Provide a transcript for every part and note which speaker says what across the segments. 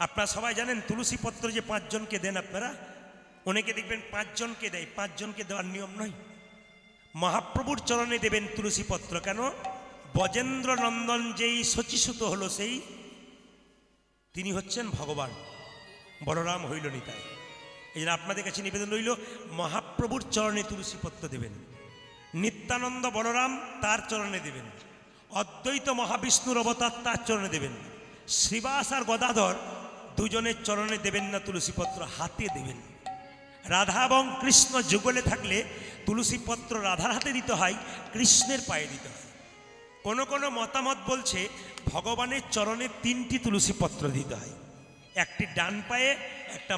Speaker 1: আপনারা সবাই জানেন তুলসী পত্র যে 5 জনকে দেন আপনারা, অনেকে দেখবেন 5 জনকে দেয়, 5 জনকে দেওয়ার নিয়ম নয়। মহাপ্রভুর চরণে দেবেন তুলসী পত্র। কেন? ব্রজেন্দ্র নন্দন যেই শচীসুত হলো সেই তিনি হচ্ছেন ভগবান, বলরাম হইল নিতাই। এই জন্য আপনাদের কাছে নিবেদন রইল মহাপ্রভুর চরণে তুলসী পত্র দেবেন। নিত্যানন্দ বলরাম তার চরণে দেবেন, অদ্বৈত মহাবিষ্ণুর অবতার তার চরণে দেবেন, শ্রীবাস আর গদাধর দুজনের চরণে দেবেন না তুলসী পত্র, হাতে দেবেন। রাধা এবং কৃষ্ণ যুগলে থাকলে তুলসী পত্র রাধার হাতে দিতে হয়, কৃষ্ণের পায়ে দিতে হয়। কোনো কোনো মতামত বলছে ভগবানের চরণে 3টি তুলসী পত্র দিতে হয়, একটি ডান পায়ে, একটা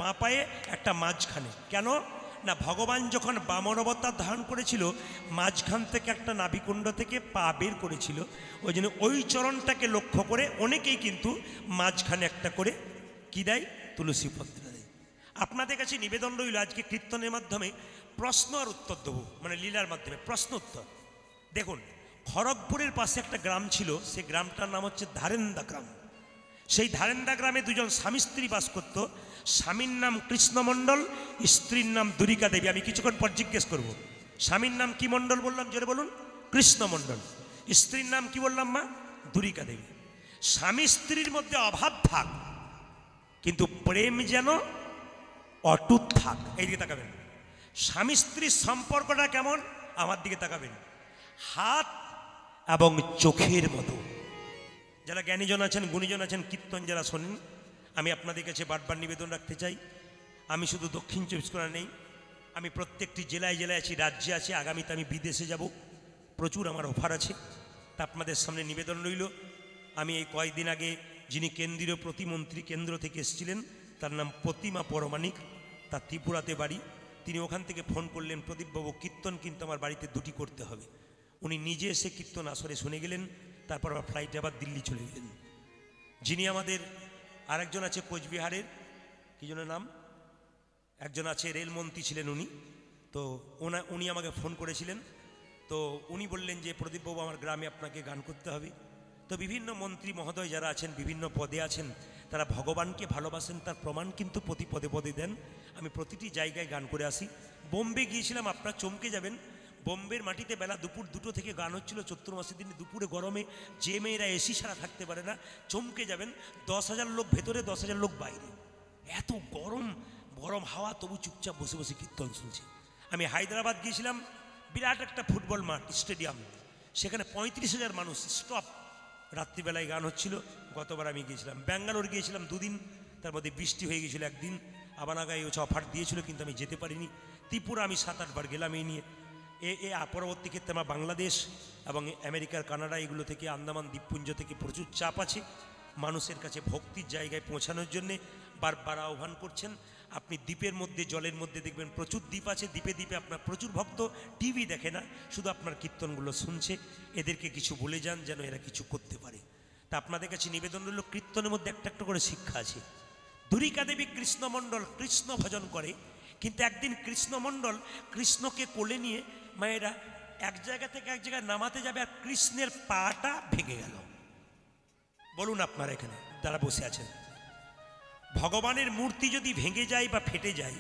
Speaker 1: বাঁ পায়ে, একটা মাঝখানে। কেন না, ভগবান যখন বামন অবতার ধারণ করেছিল মাঝখান থেকে একটা নাভিকুণ্ড থেকে পা বের করেছিল, ওই জন্য ওই চরণটাকে লক্ষ্য করে অনেকেই কিন্তু মাঝখানে একটা করে কি দেয়, তুলসী পত্র দেয়। আপনাদের কাছে নিবেদন রইল আজকে কীর্তনের মাধ্যমে প্রশ্ন আর উত্তর দেবো, মানে লীলার মাধ্যমে প্রশ্ন উত্তর। দেখুন, খড়গপুরের পাশে একটা গ্রাম ছিল, সেই গ্রামটার নাম হচ্ছে ধারেন্দা গ্রাম। সেই ধারেন্দা গ্রামে দুজন স্বামী স্ত্রী বাস করত। স্বামীর নাম কৃষ্ণমণ্ডল, স্ত্রীর নাম দুরিকা দেবী। আমি কিছুক্ষণ পর জিজ্ঞেস করব, স্বামীর নাম কি মণ্ডল বললাম, জোরে বলুন। কৃষ্ণমণ্ডল। স্ত্রীর নাম কি বললাম মা? দুরিকা দেবী। স্বামী স্ত্রীর মধ্যে অভাব থাক, কিন্তু প্রেম যেন অটুট থাক। এই দিকে তাকাবেন। স্বামী স্ত্রীর সম্পর্কটা কেমন, আমার দিকে তাকাবেন। হাত এবং চোখের মতো। যারা জ্ঞানীজন আছেন, গুণীজন আছেন, কীর্তন যারা শোনেন, আমি আপনাদের কাছে বারবার নিবেদন রাখতে চাই, আমি শুধু দক্ষিণ 24 পরগনা নেই, আমি প্রত্যেকটি জেলায় জেলায় আছি, রাজ্যে আছি, আগামীতে আমি বিদেশে যাব, প্রচুর আমার অফার আছে। তা আপনাদের সামনে নিবেদন রইল, আমি এই কয়েকদিন আগে যিনি কেন্দ্রীয় প্রতিমন্ত্রী কেন্দ্র থেকে এসেছিলেন, তার নাম প্রতিমা পরমাণিক, তার ত্রিপুরাতে বাড়ি। তিনি ওখান থেকে ফোন করলেন, প্রদীপবাবু কীর্তন কিন্তু আমার বাড়িতে 2টি করতে হবে। উনি নিজে এসে কীর্তন আসরে শুনে গেলেন, তারপর আবার ফ্লাইটে আবার দিল্লি চলে গেলেন। যিনি আমাদের আরেকজন আছে কোচবিহারের, কি জনের নাম, একজন আছে রেলমন্ত্রী ছিলেন উনি, তো উনি আমাকে ফোন করেছিলেন। তো উনি বললেন যে প্রদীপবাবু আমার গ্রামে আপনাকে গান করতে হবে। তো বিভিন্ন মন্ত্রী মহোদয় যারা আছেন, বিভিন্ন পদে আছেন, তারা ভগবানকে ভালোবাসেন, তার প্রমাণ কিন্তু প্রতি পদে পদে দেন। আমি প্রতিটি জায়গায় গান করে আসি। বোম্বে গিয়েছিলাম, আপনারা চমকে যাবেন, বোম্বের মাটিতে বেলা দুপুর 2টো থেকে গান হচ্ছিল। চতুর্মাসের দিনে দুপুরে গরমে যে মেয়েরা এসি ছাড়া থাকতে পারে না, চমকে যাবেন। 10,000 লোক ভেতরে, 10,000 লোক বাইরে, এত গরম গরম হাওয়া, তবু চুপচাপ বসে বসে কীর্তন শুনছি। আমি হায়দ্রাবাদ গিয়েছিলাম, বিরাট একটা ফুটবল মাঠ, স্টেডিয়াম, সেখানে 35,000 মানুষ স্টপ, রাত্রিবেলায় গান হচ্ছিল। গতবার আমি গিয়েছিলাম। ব্যাঙ্গালোর গিয়েছিলাম 2 দিন, তার মধ্যে বৃষ্টি হয়ে গিয়েছিল একদিন, আবানাগায় হচ্ছে অফার দিয়েছিল, কিন্তু আমি যেতে পারিনি। ত্রিপুরা আমি 7-8 বার গেলাম এই নিয়ে। পরবর্তী ক্ষেত্রে আমার বাংলাদেশ এবং আমেরিকার কানাডা এগুলো থেকে, আন্দামান দ্বীপপুঞ্জ থেকে প্রচুর চাপ আছে মানুষের কাছে ভক্তির জায়গায় পৌঁছানোর জন্যে। বারবার আহ্বান করছেন। আপনি দ্বীপের মধ্যে, জলের মধ্যে দেখবেন প্রচুর দ্বীপ আছে, দ্বীপে দ্বীপে আপনার প্রচুর ভক্ত টিভি দেখে না, শুধু আপনার কীর্তনগুলো শুনছে। এদেরকে কিছু বলে যান যেন এরা কিছু করতে পারে। তা আপনাদের কাছে নিবেদন রইল, কীর্তনের মধ্যে একটা একটা করে শিক্ষা আছে। দুরিকা দেবী কৃষ্ণমণ্ডল কৃষ্ণ ভজন করে, কিন্তু একদিন কৃষ্ণমণ্ডল কৃষ্ণকে কোলে নিয়ে মায়েরা এক জায়গা থেকে এক জায়গায় নামাতে যাবে, আর কৃষ্ণের পাটা ভেঙে গেল। বলুন আপনারা এখানে যারা বসে আছেন, ভগবানের মূর্তি যদি ভেঙে যায় বা ফেটে যায়,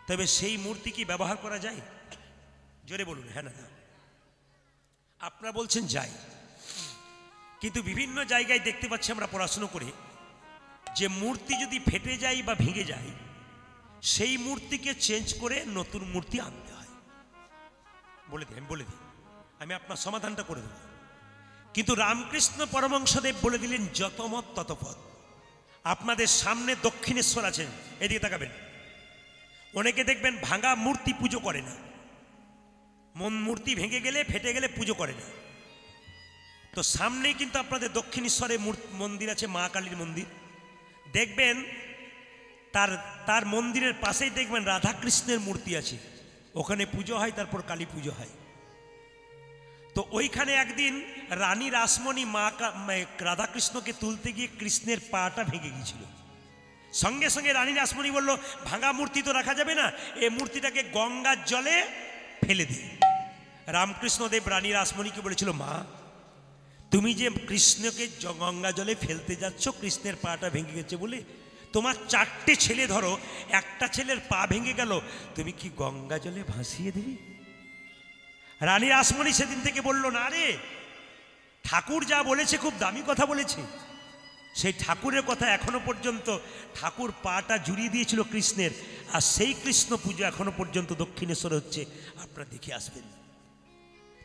Speaker 1: তবে সেই মূর্তি কি ব্যবহার করা যায়? জোরে বলুন হ্যাঁ না না। আপনারা বলছেন যাই, কিন্তু বিভিন্ন জায়গায় দেখতে পাচ্ছি আমরা পড়াশুনো করে, যে মূর্তি যদি ফেটে যায় বা ভেঙে যায়, সেই মূর্তিকে চেঞ্জ করে নতুন মূর্তি আনতে হয়। বলে দিই, আমি আপনার সমাধানটা করে দেব। কিন্তু রামকৃষ্ণ পরমহংসদেব বলে দিলেন যত মত তত পথ। আপনাদের সামনে দক্ষিণেশ্বর আছেন, এদিকে তাকাবেন। অনেকে দেখবেন ভাঙা মূর্তি পুজো করে না, মূর্তি ভেঙে গেলে ফেটে গেলে পুজো করে না। তো সামনেই কিন্তু আপনাদের দক্ষিণেশ্বরে মন্দির আছে, মা কালীর মন্দির। দেখবেন তার মন্দিরের পাশেই দেখবেন রাধাকৃষ্ণের মূর্তি আছে, ওখানে পুজো হয়, তারপর কালী পুজো হয়। তো ওইখানে একদিন রানী রাসমণি রাধাকৃষ্ণকে তুলতে গিয়ে কৃষ্ণের পাটা ভেঙে গিয়েছিল। সঙ্গে সঙ্গে রানী রাসমণি বলল, ভাঙা মূর্তি তো রাখা যাবে না, এই মূর্তিটাকে গঙ্গার জলে ফেলে দিই। রামকৃষ্ণদেব রানী রাসমণিকে বলেছিল, মা তুমি যে কৃষ্ণকে গঙ্গা জলে ফেলতে যাচ্ছ, কৃষ্ণের পাটা ভেঙে গেছে বলে, তোমার 4টে ছেলে ধরো, একটা ছেলের পা ভেঙে গেল, তুমি কি গঙ্গা জলে ভাসিয়ে দেবে? রানী রাসমণি সেদিন থেকে বলল, না রে, ঠাকুর যা বলেছে খুব দামি কথা বলেছে। সেই ঠাকুরের কথা এখনো পর্যন্ত, ঠাকুর পাটা জুড়িয়ে দিয়েছিল কৃষ্ণের, আর সেই কৃষ্ণ পুজো এখনো পর্যন্ত দক্ষিণেশ্বরে হচ্ছে, আপনারা দেখে আসবেন।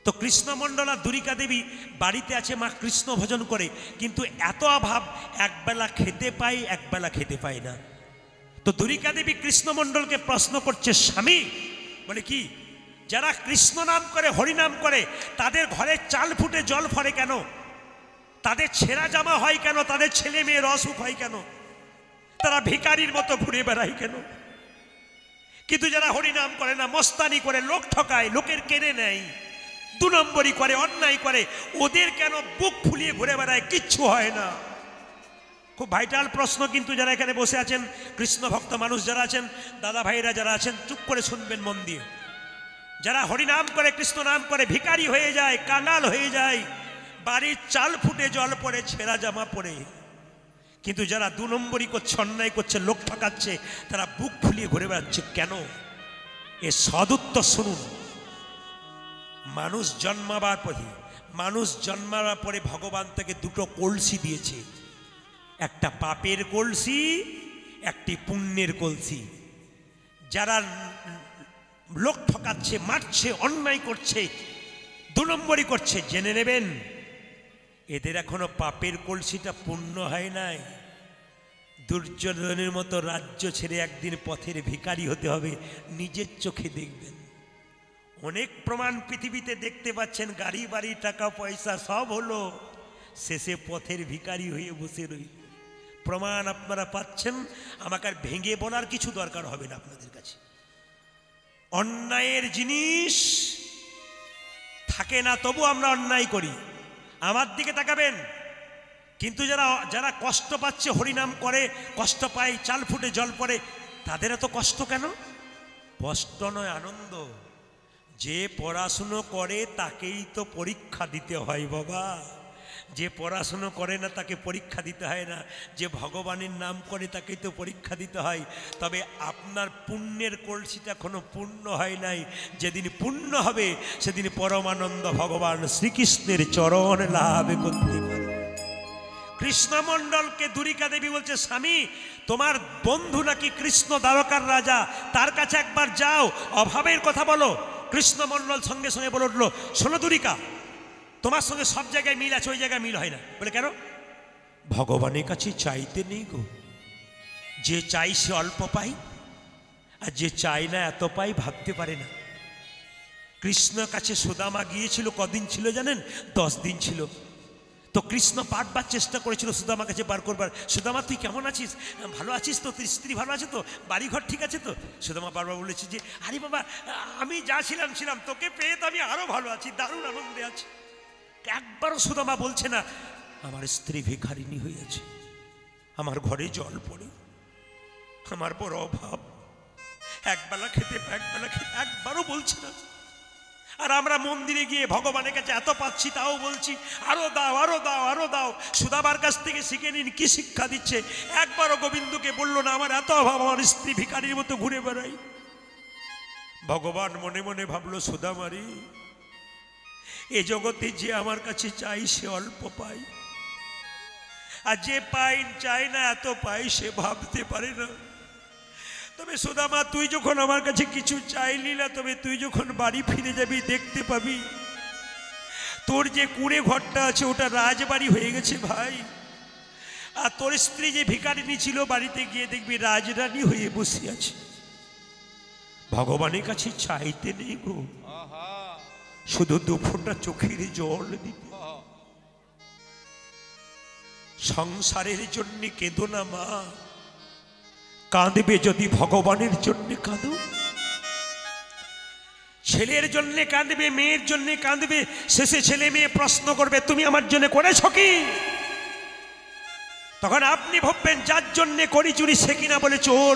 Speaker 1: তো কৃষ্ণমণ্ডল আর দুরিকা দেবী বাড়িতে আছে, মা কৃষ্ণ ভজন করে, কিন্তু এত অভাব, একবেলা খেতে পায়, একবেলা খেতে পায় না। তো দুরিকা দেবী কৃষ্ণমণ্ডলকে প্রশ্ন করছে, স্বামী, বলে কি, যারা কৃষ্ণ নাম করে, হরিনাম করে, তাদের ঘরে চাল ফুটে জল ফরে কেন? তাদের ছেঁড়া জামা হয় কেন? তাদের ছেলে মেয়ের অসুখ হয় কেন? তারা ভিখারির মতো ঘুরে বেড়ায় কেন? কিন্তু যারা হরিনাম করে না, মস্তানি করে, লোক ঠকায়, লোকের কেড়ে নেয়, 2 নম্বরই করে, অন্যায় করে, ওদের কেন বুক ফুলিয়ে ঘুরে বেড়ায়, কিচ্ছু হয় না? খুব ভাইটাল প্রশ্ন। কিন্তু যারা এখানে বসে আছেন, কৃষ্ণ ভক্ত মানুষ যারা আছেন, দাদা ভাইরা যারা আছেন, চুপ করে শুনবেন মন দিয়ে। যারা হরিনাম করে, কৃষ্ণ নাম করে, ভিখারি হয়ে যায়, কাঙাল হয়ে যায়, বাড়ির চাল ফুটে জল পড়ে, ছেঁড়া জামা পড়ে, কিন্তু যারা 2 নম্বরই করছে, অন্যায় করছে, লোক ঠকাচ্ছে, তারা বুক ফুলিয়ে ঘুরে বেড়াচ্ছে কেন? এ সদুত্তর শুনুন। মানুষ জন্মাবার পরে ভগবান তাকে 2টো কলসি দিয়েছে, একটা পাপের কলসি, একটি পুণ্যের কলসি। যারা লোক ঠকাচ্ছে, মারছে, অন্যায় করছে, 2 নম্বরই করছে, জেনে নেবেন এদের এখনো পাপের কলসিটা পূর্ণ হয় নাই। দুর্যোধনের মতো রাজ্য ছেড়ে একদিন পথের ভিখারি হতে হবে, নিজের চোখে দেখবেন। অনেক প্রমাণ পৃথিবীতে দেখতে পাচ্ছেন, গাড়ি বাড়ি টাকা পয়সা সব হলো, শেষে পথের ভিখারি হয়ে বসে রইল। প্রমাণ আপনারা পাচ্ছেন, আমাকে আর ভেঙে বলার কিছু দরকার হবে না আপনাদের কাছে। অন্যায়ের জিনিস থাকে না, তবু আমরা অন্যায় করি। আমার দিকে তাকাবেন। কিন্তু যারা কষ্ট পাচ্ছে, হরিনাম করে, কষ্ট পায়, চাল ফুটে জল পড়ে, তাদের এত কষ্ট কেন? কষ্ট নয়, আনন্দ। যে পড়াশুনো করে তাকেই তো পরীক্ষা দিতে হয় বাবা। যে পড়াশুনো করে না তাকে পরীক্ষা দিতে হয় না। যে ভগবানের নাম করে তাকেই তো পরীক্ষা দিতে হয়। তবে আপনার পুণ্যের কলসিটা এখনো পূর্ণ হয় নাই। যেদিন পূর্ণ হবে সেদিন পরমানন্দ ভগবান শ্রীকৃষ্ণের চরণ লাভ করতে পারে। কৃষ্ণমণ্ডলকে দুরিকা দেবী বলছে, স্বামী, তোমার বন্ধু নাকি কৃষ্ণ দ্বারকার রাজা, তার কাছে একবার যাও, অভাবের কথা বলো। কৃষ্ণমণ্ডল সঙ্গে সঙ্গে বলে উঠলো, শোনো দুরিকা, তোমার সঙ্গে সব জায়গায় মিল আছে, ওই জায়গায় মিল হয় না। বলে কেন? ভগবানের কাছে চাইতে নেই গো। যে চাই সে অল্প পাই, আর যে চাই না এত পাই, ভাবতে পারে না। কৃষ্ণর কাছে সুদামা গিয়েছিল, কদিন ছিল জানেন? 10 দিন ছিল। তো কৃষ্ণ বারবার চেষ্টা করেছিল সুদামার কাছে বার করবার, সুদামা তুই কেমন আছিস, ভালো আছিস তো, তোর স্ত্রী ভালো আছে তো, বাড়িঘর ঠিক আছে তো? সুদামা বারবার বলেছে যে, আরে বাবা, আমি যা ছিলাম তোকে পেয়ে তো আমি আরো ভালো আছি, দারুণ আনন্দে আছি। একবারও সুদামা বলছে না আমার স্ত্রী ভিখারিনী হয়েছে, আমার ঘরে জল পড়ে, আমার বড় অভাব, একবেলা খেতে একবারও বলছে না। আর আমরা মন্দিরে গিয়ে ভগবানের কাছে এত পাচ্ছি, তাও বলছি আরো দাও, আরো দাও, আরো দাও। সুদামার কাছ থেকে শিখে নিন কি শিক্ষা দিচ্ছে। একবারও গোবিন্দকে বললো না আমার এত অভাব, আমার স্ত্রী ভিখারির মতো ঘুরে বেড়াই। ভগবান মনে মনে ভাবলো, সুদামারি, এ জগতে যে আমার কাছে চাই সে অল্প পাই, আর যে পাই চাই না এত পাই, সে ভাবতে পারে না। তবে সুদামা, তুই যখন আমার কাছে কিছু চাইলি না, তবে তুই যখন বাড়ি ফিরে যাবি দেখতে পাবি তোর যে কুঁড়ে ঘরটা আছে ওটা রাজবাড়ি হয়ে গেছে ভাই। আর তোর স্ত্রী যে ভিখারিনী ছিল, বাড়িতে গিয়ে দেখবি রাজরানী হয়ে বসে আছে। ভগবানের কাছে চাইতে নেই গো, শুধু 2 ফোঁটা চোখের জল দিতে। সংসারের জন্য কেঁদো না মা, কাঁদবে যদি ভগবানের জন্য কাঁদো। ছেলের জন্য কাঁদবে, মেয়ের জন্য কাঁদবে, শেষে ছেলে মেয়ে প্রশ্ন করবে তুমি আমার জন্য করেছ কি? তখন আপনি ভাববেন যার জন্য করি চুরি সে কিনা বলে চোর।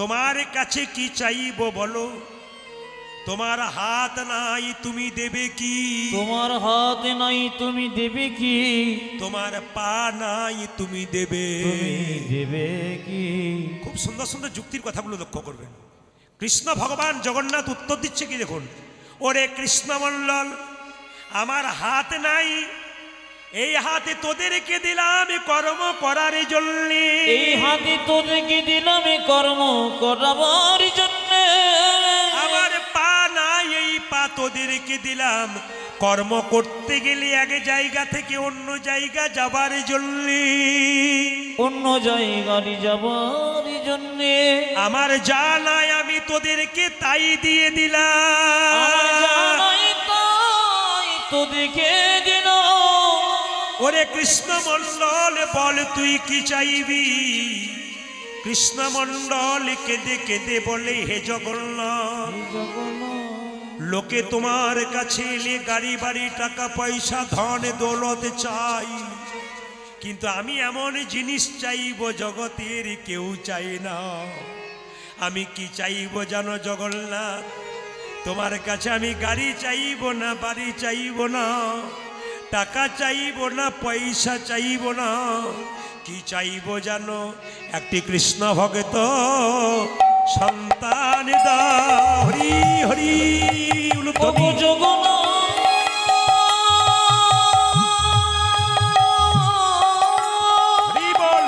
Speaker 1: তোমার কাছে কি চাইবো বলো, তোমার হাত নাই তুমি দেবে কি,
Speaker 2: তোমার হাত নাই তুমি দেবে কি,
Speaker 1: তোমার পা নাই তুমি দেবে
Speaker 2: তুমি দেবে কি।
Speaker 1: খুব সুন্দর সুন্দর যুক্তির কথাগুলো লক্ষ্য করবেন। কৃষ্ণ ভগবান জগন্নাথ উত্তর দিচ্ছে কি দেখুন, ওরে কৃষ্ণমণ্ডল, আমার হাত নাই, এই হাতে তোদেরকে দিলাম কর্ম করার জন্য,
Speaker 2: এই হাতে তোদেরকে দিলাম কর্ম করাবার জন্য।
Speaker 1: আমার পা নাই, এই পা তোদেরকে দিলাম কর্ম করতে গেলে এক জায়গা থেকে অন্য জায়গা যাবার জন্য,
Speaker 2: অন্য জায়গায় যাবার জন্য।
Speaker 1: আমার যা নাই আমি তোদেরকে তাই দিয়ে
Speaker 2: আমার
Speaker 1: দিলাম।
Speaker 2: জানাই তাই তোদেরকে দিল।
Speaker 1: ওরে কৃষ্ণমণ্ডল বল তুই কি চাইবি, কৃষ্ণমণ্ডল কেঁদে কেঁদে বলে হে জগন্নাথ, লোকে তোমার কাছে এলে গাড়ি বাড়ি টাকা পয়সা ধন দৌলত চাই, কিন্তু আমি এমন জিনিস চাইবো জগতের কেউ চাই না। আমি কি চাইবো জানো জগন্নাথ, তোমার কাছে আমি গাড়ি চাইবো না, বাড়ি চাইবো না, টাকা চাইবো না, পয়সা চাইবো না, কি চাইবো জানো, একটি কৃষ্ণ ভক্ত সন্তান দাও। হরি হরি
Speaker 2: ওগো জগন্নাথ,
Speaker 1: হরি বল।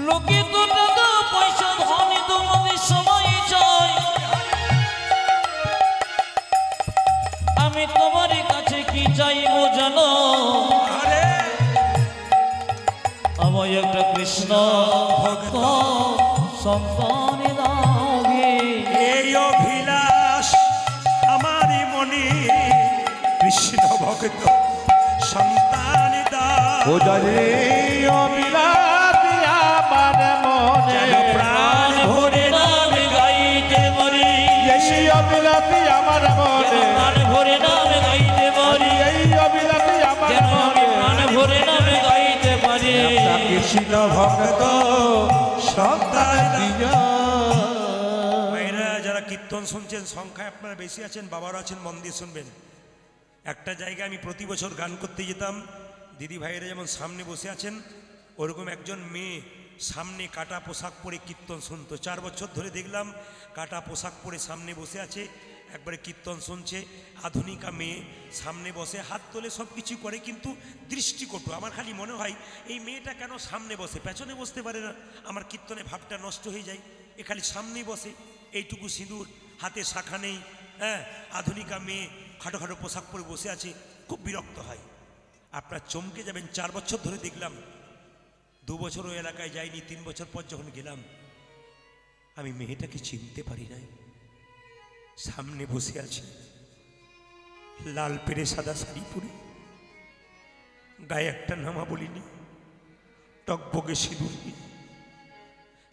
Speaker 2: লোকে তো টাকা পয়সা ধন দৌলত সবাই চায়, আমি তোমার কাছে কি চাইবো জানো,
Speaker 1: আরে
Speaker 2: আমার একটা কৃষ্ণ ভক্ত সন্তান দাও গে।
Speaker 1: এই অভিলাষ আমার মনে, কৃষ্ণ ভক্ত সন্তান দাও।
Speaker 3: ও জানি অবিলাতি আমার মনে,
Speaker 1: প্রাণ ভরে
Speaker 2: নাম গাইতে মরি,
Speaker 3: এই অবিলাতি আমার মনে,
Speaker 2: প্রাণ ভরে নাম গাইতে মরি,
Speaker 3: এই অবিলাতি আমার
Speaker 2: যেন আমি
Speaker 3: মনে,
Speaker 2: প্রাণ ভরে নাম গাইতে পারি।
Speaker 3: কৃষ্ণ ভক্ত সন্তান দিয়া।
Speaker 1: ভাইরা যারা কীর্তন শুনছেন, সংখ্যায় আপনারা বেশি আছেন, বাবারা আছেন, মন দিয়ে শুনবেন। একটা জায়গায় আমি প্রতি বছর গান করতে যেতাম, দিদি ভাইয়েরা যেমন সামনে বসে আছেন, ওরকম একজন মেয়ে সামনে কাটা পোশাক পরে কীর্তন শুনতো। 4 বছর ধরে দেখলাম কাটা পোশাক পরে সামনে বসে আছে, একবারে কীর্তন শুনছে। আধুনিকা মেয়ে সামনে বসে হাত তোলে, সব কিছু করে, কিন্তু দৃষ্টিকটু। আমার খালি মনে হয় এই মেয়েটা কেন সামনে বসে, পেছনে বসতে পারে না, আমার কীর্তনে ভাবটা নষ্ট হয়ে যায়। এ খালি সামনেই বসে, এইটুকু সিঁদুর, হাতে শাখা নেই, হ্যাঁ, আধুনিকা মেয়ে খাটো খাটো পোশাক পরে বসে আছে, খুব বিরক্ত হয়। আপনার চমকে যাবেন, 4 বছর ধরে দেখলাম, 2 বছর ওই এলাকায় যাইনি, 3 বছর পর যখন গেলাম, আমি মেয়েটাকে চিনতে পারি নাই। সামনে বসে আছে, লাল পেরে সাদা শাড়ি পরে, গায়ে একটা নামা বলিনি, টকবগে সিঁদুর নিয়ে।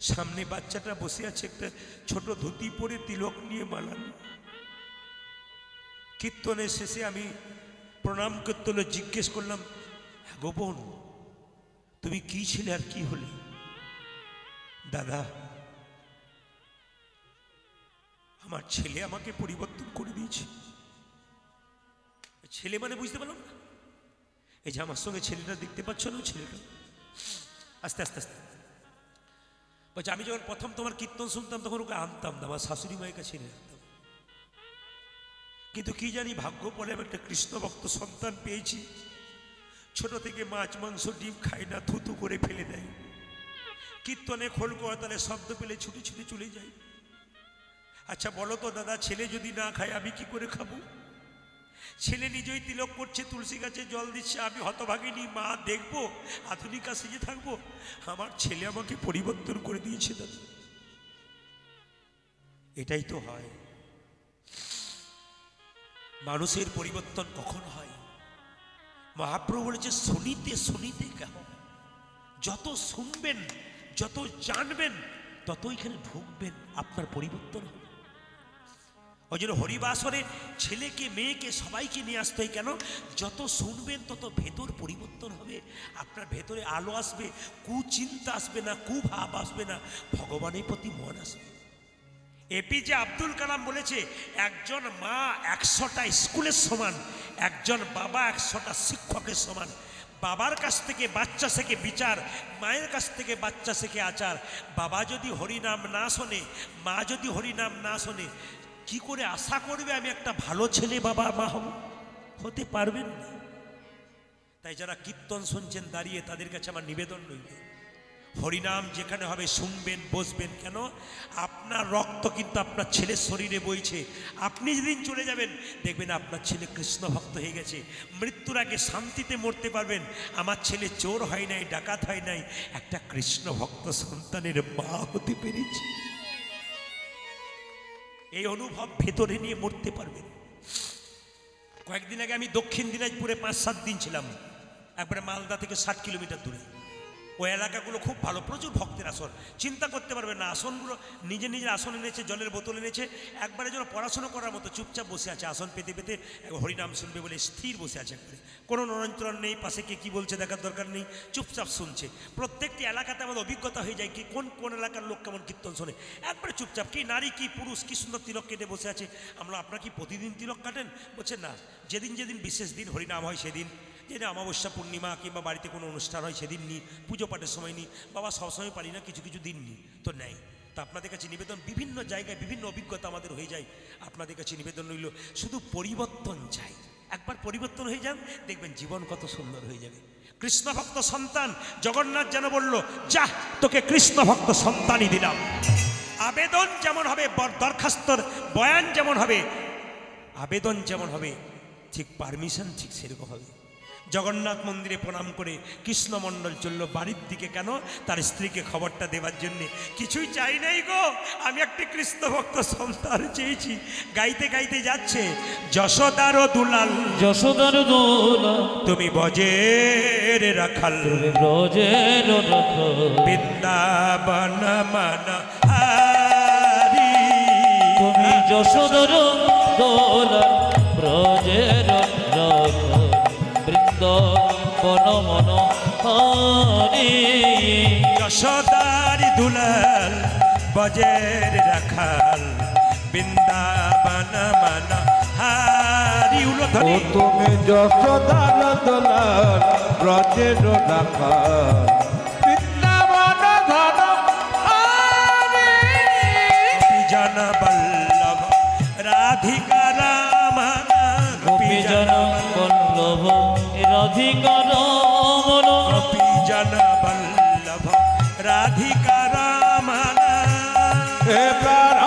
Speaker 1: সামনে বাচ্চাটা বসে আছে, একটা ছোট ধুতি পরে, তিলক নিয়ে, মালা নিয়ে। কীর্তনের শেষে আমি প্রণাম করতে হলো, জিজ্ঞেস করলাম, হ্যাঁ গো বোন, তুমি কি ছিলে আর কি হলে? দাদা, আমার ছেলে আমাকে পরিবর্তন করে দিয়েছে। ছেলে মানে বুঝতে পারলাম না, এই যে আমার সঙ্গে ছেলেটা দেখতে পাচ্ছ না, ছেলেটা আস্তে আস্তে আস্তে বলছে, আমি যখন প্রথম তোমার কীর্তন শুনতাম তখন ওকে আনতাম না, আমার শাশুড়ি মায়ের কাছে নিয়ে আনতাম, কিন্তু কি জানি ভাগ্য বলে আমি একটা কৃষ্ণ ভক্ত সন্তান পেয়েছি। ছোট থেকে মাছ মাংস ডিম খায় না, থুতু করে ফেলে দেয়, কীর্তনে খোল করতালে শব্দ পেলে ছুটে ছুটে চলে যায়। আচ্ছা বলো তো দাদা, ছেলে যদি না খায় আমি কি করে খাবো? ছেলে নিজেই তিলক করছে, তুলসী গাছে জল দিচ্ছে, আমি হতভাগিনী মা দেখবো, আধুনিকা সেজে থাকবো? আমার ছেলে আমাকে পরিবর্তন করে দিয়েছে দাদা। এটাই তো হয়, মানুষের পরিবর্তন কখন হয়? মহাপ্রভু বলেছে, শুনিতে শুনিতে কেন, যত শুনবেন, যত জানবেন, তত এখানে ঢুকবেন, আপনার পরিবর্তন হবে। ওই জন্য হরিবাসরে ছেলেকে মেয়েকে সবাইকে নিয়ে আসতে হয়। কেন? যত শুনবেন তত ভেতর পরিবর্তন হবে, আপনার ভেতরে আলো আসবে, কুচিন্তা আসবে না, কুভাব আসবে না, ভগবানের প্রতি মন আসবে। এপিজে আব্দুল কালাম বলেছে, একজন মা 100টা স্কুলের সমান, একজন বাবা 100টা শিক্ষকের সমান। বাবার কাছ থেকে বাচ্চা শেখে বিচার, মায়ের কাছ থেকে বাচ্চা শেখে আচার। বাবা যদি হরিনাম না শোনে, মা যদি হরিনাম না শোনে, কি করে আশা করবে আমি একটা ভালো ছেলে বাবা মা হব? হতে পারবেন না। তাই যারা কীর্তন শুনছেন দাঁড়িয়ে, তাদের কাছে আমার নিবেদন রইল, হরিনাম যেখানে হবে শুনবেন, বসবেন। কেন? আপনার রক্ত কিন্তু আপনার ছেলের শরীরে বইছে। আপনি যেদিন চলে যাবেন দেখবেন আপনার ছেলে কৃষ্ণ ভক্ত হয়ে গেছে। মৃত্যুর আগে শান্তিতে মরতে পারবেন, আমার ছেলে চোর হয় নাই, ডাকাত হয় নাই, একটা কৃষ্ণ ভক্ত সন্তানের মা হতে পেরেছে। এই অনুভব ভেতরে নিয়ে মরতে পারবেন। কয়েকদিন আগে আমি দক্ষিণ দিনাজপুরে 5-7 দিন ছিলাম, একবারে মালদা থেকে 60 কিলোমিটার দূরে। ওই এলাকাগুলো খুব ভালো, প্রচুর ভক্তের আসন। চিন্তা করতে পারবেন না, আসনগুলো নিজে নিজের আসন এনেছে, জলের বোতল এনেছে, একবারে যেন পড়াশোনা করার মতো চুপচাপ বসে আছে, আসন পেতে পেতে হরিনাম শুনবে বলে স্থির বসে আছে একবারে। কোনো নড়নচড়ন নেই, পাশে কে কী বলছে দেখার দরকার নেই, চুপচাপ শুনছে। প্রত্যেকটি এলাকাতে আমাদের অভিজ্ঞতা হয়ে যায় কি কোন কোন এলাকার লোক কেমন কীর্তন শোনে, একবারে চুপচাপ। কি নারী কি পুরুষ কি সুন্দর তিলক কেটে বসে আছে। আমরা, আপনার কি প্রতিদিন তিলক কাটেন? বলছে না, যেদিন যেদিন বিশেষ দিন হরিনাম হয় সেদিন, যেদিন অমাবস্যা পূর্ণিমা কিংবা বাড়িতে কোনো অনুষ্ঠান হয় সেদিন নিই, পুজো পাঠের সময় নিই। বাবা সবসময় পারি না, কিছু কিছু দিন নিই, তো নেই। তো আপনাদের কাছে নিবেদন, বিভিন্ন জায়গায় বিভিন্ন অভিজ্ঞতা আমাদের হয়ে যায়, আপনাদের কাছে নিবেদন রইল, শুধু পরিবর্তন চাই। একবার পরিবর্তন হয়ে যান, দেখবেন জীবন কত সুন্দর হয়ে যাবে। কৃষ্ণ ভক্ত সন্তান জগন্নাথ যেন বলল, যা তোকে কৃষ্ণ ভক্ত সন্তানই দিলাম। আবেদন যেমন হবে, দরখাস্তর বয়ান যেমন হবে, আবেদন যেমন হবে, ঠিক পারমিশন ঠিক সেরকম হবে। জগন্নাথ মন্দিরে প্রণাম করে কৃষ্ণমণ্ডল চলল বাড়ির দিকে। কেন? তার স্ত্রীকে খবরটা দেওয়ার জন্যে। কিছুই চাই নাই গো, আমি একটি কৃষ্ণ ভক্ত সন্তান চেয়েছি। গাইতে গাইতে যাচ্ছে, যশোদার দুলাল,
Speaker 2: যশোদার দোলা,
Speaker 1: তুমি বজের রাখাল,
Speaker 2: তুমি ব্রজের রাখাল,
Speaker 1: বৃন্দাবন মান হারি।
Speaker 2: তুমি যশোদার দোলা, ব্রজের রাখাল, বৃন্দাবন মন হারি।
Speaker 1: যশোদার দুলাল, বজের রাখাল, বৃন্দাবন মান হারি।
Speaker 3: ও তুমি যশোদার দোলাল, ব্রজের রাখাল, বৃন্দাবন ধন হারি।
Speaker 1: গোপীজন বল্লভ রাধিকা রামন,
Speaker 2: গোপীজন বল্লভ রাধিকা রমণ,
Speaker 1: গোপীজন বল্লভ রাধিকা রামন।
Speaker 3: হে প্রাণ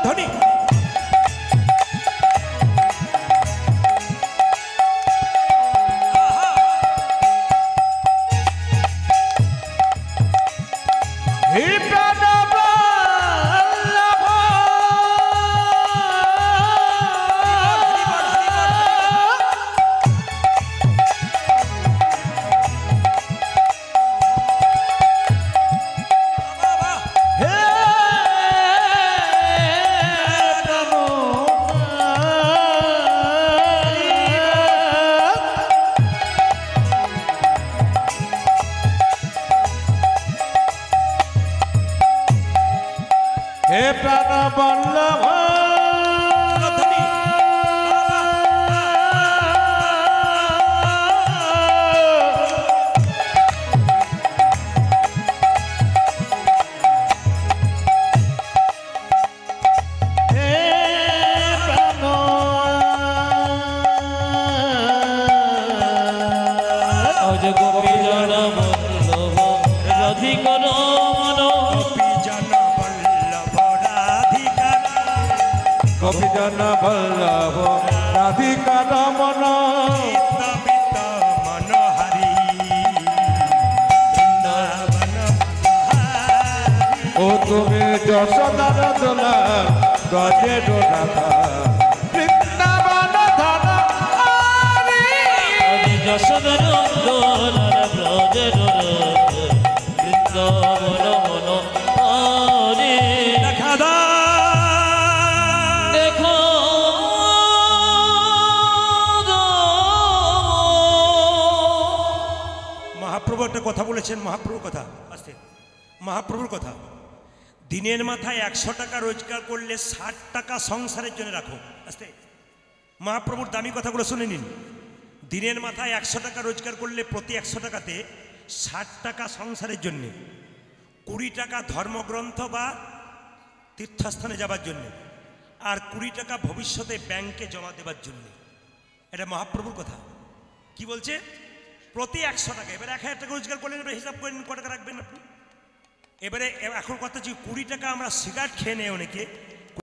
Speaker 1: ধ্বনি।
Speaker 3: হে প্রাণ বল্লভ, হে হে প্রাণ বল্লভ, হে প্রাণ
Speaker 2: আজ গোপীজন বল্লভ রাধিকা রমণ,
Speaker 1: গোপীজন বল্লভ রাধিকা রামন।
Speaker 3: গোপীজন বল্লভ রাধিকা রমণ।
Speaker 1: বিত মনোহারি, বৃন্দাবন হারি।
Speaker 3: ও তুমি যশোদার দোলাল, ব্রজের রাখাল,
Speaker 1: বলেছেন মহাপ্রভুর কথা, আস্তে, মহাপ্রভুর কথা, দিনের মাথায় 100 টাকা রোজগার করলে 60 টাকা সংসারের জন্য রাখো। আস্তে, মহাপ্রভুর দামি কথাগুলো শুনে নিন। দিনের মাথায় 100 টাকা রোজগার করলে প্রতি 100 টাকাতে 60 টাকা সংসারের জন্যে, 20 টাকা ধর্মগ্রন্থ বা তীর্থস্থানে যাবার জন্যে, আর 20 টাকা ভবিষ্যতে ব্যাংকে জমা দেবার জন্যে। এটা মহাপ্রভুর কথা। কি বলছে? প্রতি 100 টাকা। এবার 1000 টাকা রোজগার করলেন, এবার হিসাব করেন কত টাকা রাখবেন আপনি। এবারে এখন কথা হচ্ছে 20 টাকা আমরা সিগারেট খেয়ে নেই অনেকে,